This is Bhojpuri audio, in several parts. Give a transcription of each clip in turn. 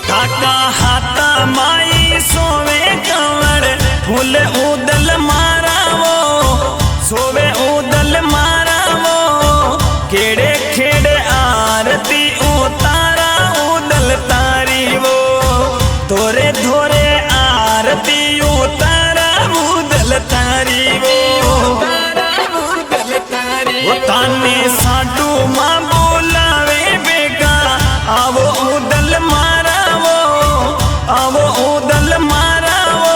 थाका हाथा माई सोवे कंवर फूल उदल मारावो सोवे उदल मारावो केड़े खेड़े आरती उतारा उदल तारी वो तोरे धोरे आरती उतारा उदल तारी वो ताने साडू मां बोलावे बेगा आवो उदल मारावो आवो उदल मारावो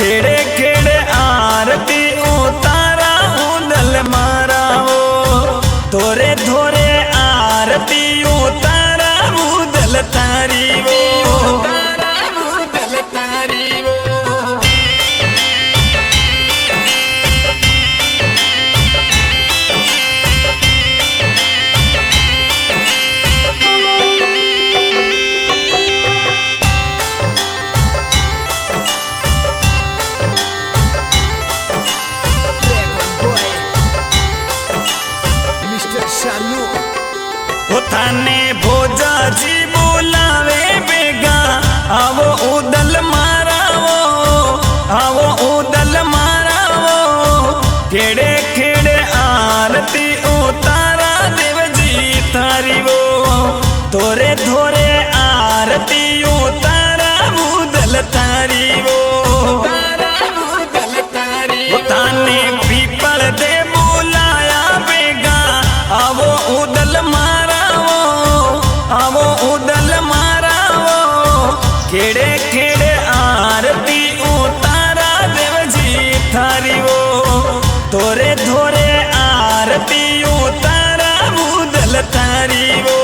खेड़े खेड़े आरती उतारा उदल मारावो तोरे धोरे आरती उतारा उदल तारी वो थाने भोजा जी बोलावे बेगा आवो उदल मारावो आवो उदल मारावो खेड़े खेड़े आरती उतारा देव जी तारी वो तोरे धोरे आरती उतारा उदल तारी वो ताने पीपल दे बोलाया बेगा आवो उदल मारावो आवो उदल मारावो खेड़े खेड़े आरती उतारा देव जी थारी वो तोरे धोरे आरती उतारा उदल तारी वो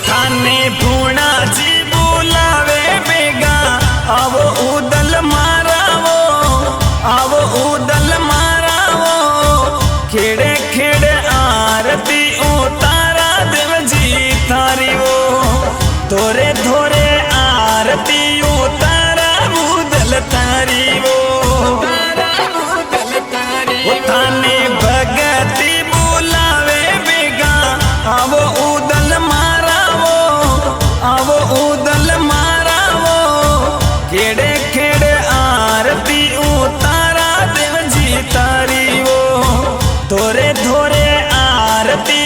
थाने भूणा जी बोलावे बेगा आवो उदल मारावो आवो उदल मारावो खेड़े खेड़े आरती उतारा देव जी थारी वो तोरे धोरे आरती उतारा उदल तारी वो थाने भगती बोलावे बेगा आवो उदल मारावो आवो उदल मारावो खेड़े खेड़े आरती उतारा देव जी तारी वो तोरे धोरे आरती